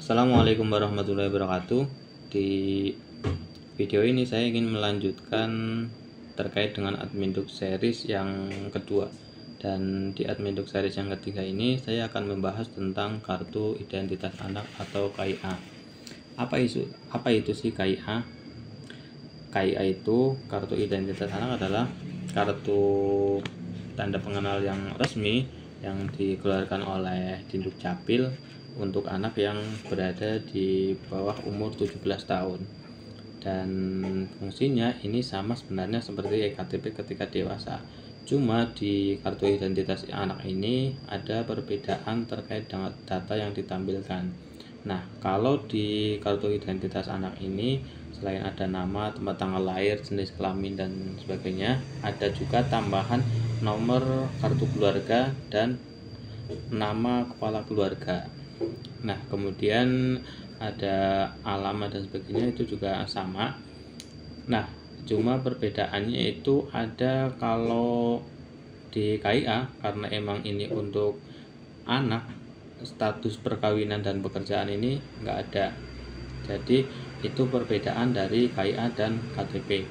Assalamualaikum warahmatullahi wabarakatuh. Di video ini saya ingin melanjutkan terkait dengan Adminduk series yang kedua. Dan di Adminduk series yang ketiga ini saya akan membahas tentang kartu identitas anak atau KIA. Apa itu sih KIA? KIA itu kartu identitas anak adalah kartu tanda pengenal yang resmi yang dikeluarkan oleh Dinduk Capil untuk anak yang berada di bawah umur 17 tahun. Dan fungsinya ini sama sebenarnya seperti eKTP ketika dewasa. Cuma di kartu identitas anak ini ada perbedaan terkait dengan data yang ditampilkan. Nah, kalau di kartu identitas anak ini selain ada nama, tempat tanggal lahir, jenis kelamin dan sebagainya, ada juga tambahan nomor kartu keluarga dan nama kepala keluarga. Nah, kemudian ada alamat dan sebagainya, itu juga sama. Nah, cuma perbedaannya itu ada kalau di KIA, karena emang ini untuk anak, status perkawinan dan pekerjaan ini nggak ada. Jadi itu perbedaan dari KIA dan KTP.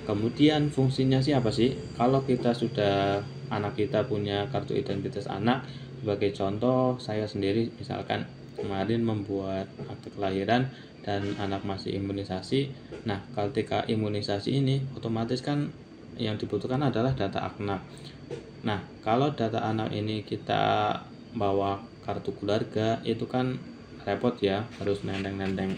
Kemudian fungsinya siapa sih? Kalau kita sudah, anak kita punya kartu identitas anak, sebagai contoh saya sendiri misalkan kemarin membuat akte kelahiran dan anak masih imunisasi. Nah, ketika imunisasi ini otomatis kan yang dibutuhkan adalah data anak. Nah, kalau data anak ini kita bawa kartu keluarga, itu kan repot ya, harus nenteng-nenteng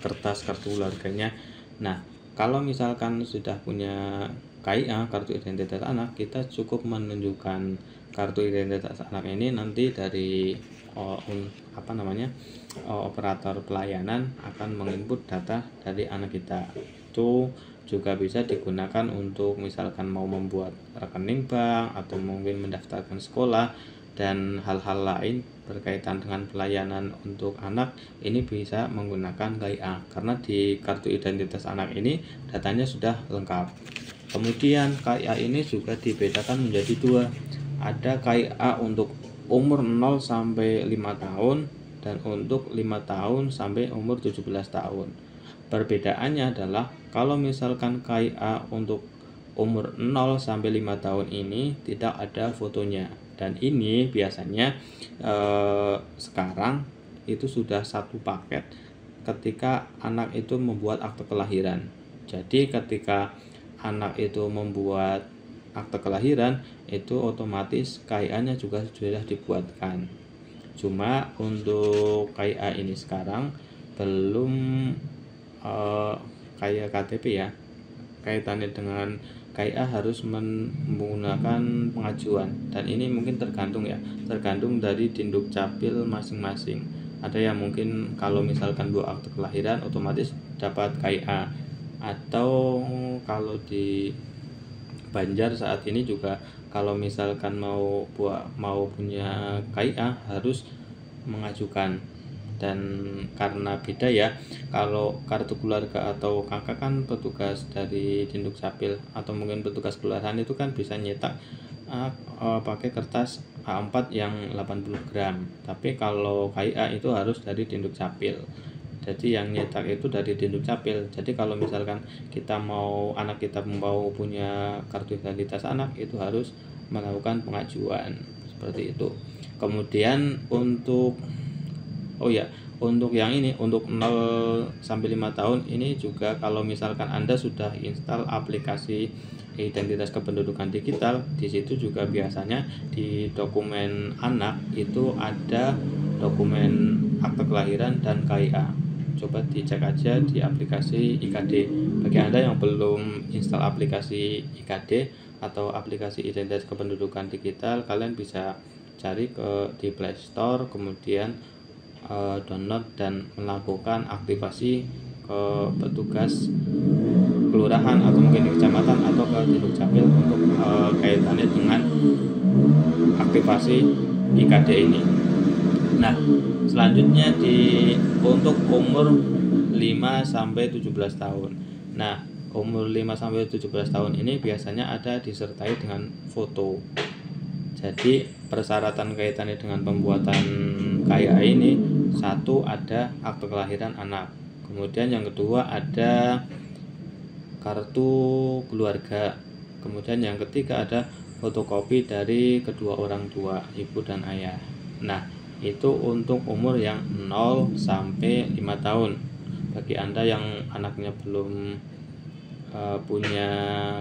kertas kartu keluarganya. Nah, kalau misalkan sudah punya KIA, kartu identitas anak, kita cukup menunjukkan kartu identitas anak ini, nanti dari operator pelayanan akan menginput data dari anak kita. Itu juga bisa digunakan untuk misalkan mau membuat rekening bank atau mungkin mendaftarkan sekolah dan hal-hal lain berkaitan dengan pelayanan untuk anak. Ini bisa menggunakan KIA karena di kartu identitas anak ini datanya sudah lengkap. Kemudian KIA ini juga dibedakan menjadi dua. Ada KIA untuk umur 0 sampai 5 tahun dan untuk 5 tahun sampai umur 17 tahun. Perbedaannya adalah kalau misalkan KIA untuk umur 0 sampai 5 tahun ini tidak ada fotonya. Dan ini biasanya sekarang itu sudah satu paket ketika anak itu membuat akte kelahiran. Jadi ketika anak itu membuat akte kelahiran, itu otomatis KIA-nya juga sudah dibuatkan. Cuma untuk KIA ini sekarang belum kayak KTP ya. Kaitannya dengan KIA harus menggunakan pengajuan, dan ini mungkin tergantung dari Dinduk Capil masing-masing. Ada yang mungkin kalau misalkan buat akte kelahiran otomatis dapat KIA, atau kalau di Banjar saat ini juga kalau misalkan mau punya KIA harus mengajukan. Dan karena beda ya, kalau kartu keluarga atau kakak kan petugas dari Dinduk Capil atau mungkin petugas kelurahan itu kan bisa nyetak pakai kertas A4 yang 80 gram. Tapi kalau KIA itu harus dari Dinduk Capil. Jadi yang nyetak itu dari Dinduk Capil. Jadi kalau misalkan anak kita mau punya kartu identitas anak, itu harus melakukan pengajuan seperti itu. Kemudian untuk yang ini untuk 0 sampai 5 tahun ini juga, kalau misalkan Anda sudah install aplikasi identitas kependudukan digital, di situ juga biasanya di dokumen anak itu ada dokumen akte kelahiran dan KIA. Coba dicek aja di aplikasi IKD. Bagi Anda yang belum install aplikasi IKD atau aplikasi identitas kependudukan digital, kalian bisa cari di Play Store, kemudian download dan melakukan aktivasi ke petugas kelurahan atau mungkin di kecamatan atau ke Dinduk Capil untuk kaitannya dengan aktivasi IKD ini. Nah, selanjutnya untuk umur 5 sampai 17 tahun. Nah, umur 5 sampai 17 tahun ini biasanya ada disertai dengan foto. Jadi persyaratan kaitannya dengan pembuatan KIA ini satu ada akte kelahiran anak, kemudian yang kedua ada kartu keluarga, kemudian yang ketiga ada fotokopi dari kedua orang tua, ibu dan ayah. Nah, itu untuk umur yang 0 sampai 5 tahun. Bagi Anda yang anaknya belum punya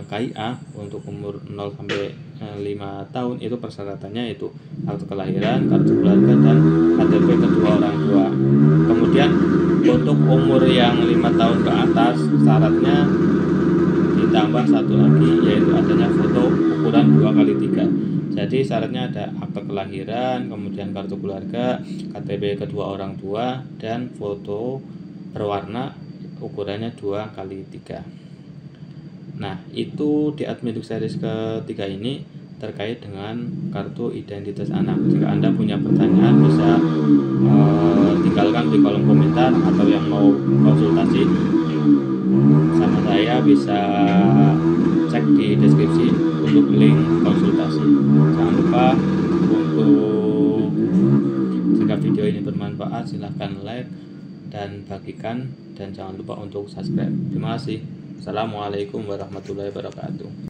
KIA, untuk umur 0 sampai 5 tahun itu persyaratannya itu akte kelahiran, kartu keluarga, dan KTP kedua orang tua. Kemudian untuk umur yang 5 tahun ke atas syaratnya ditambah satu lagi, yaitu adanya foto ukuran 2x3. Jadi syaratnya ada akte kelahiran, kemudian kartu keluarga, KTP kedua orang tua, dan foto berwarna ukurannya 2x3. Nah, itu di Adminduk series ketiga ini terkait dengan kartu identitas anak. Jika Anda punya pertanyaan bisa tinggalkan di kolom komentar, atau yang mau konsultasi sama saya bisa cek di deskripsi untuk link konsultasi. Jangan lupa untuk, jika video ini bermanfaat silahkan like dan bagikan, dan jangan lupa untuk subscribe. Terima kasih. Assalamualaikum warahmatullahi wabarakatuh.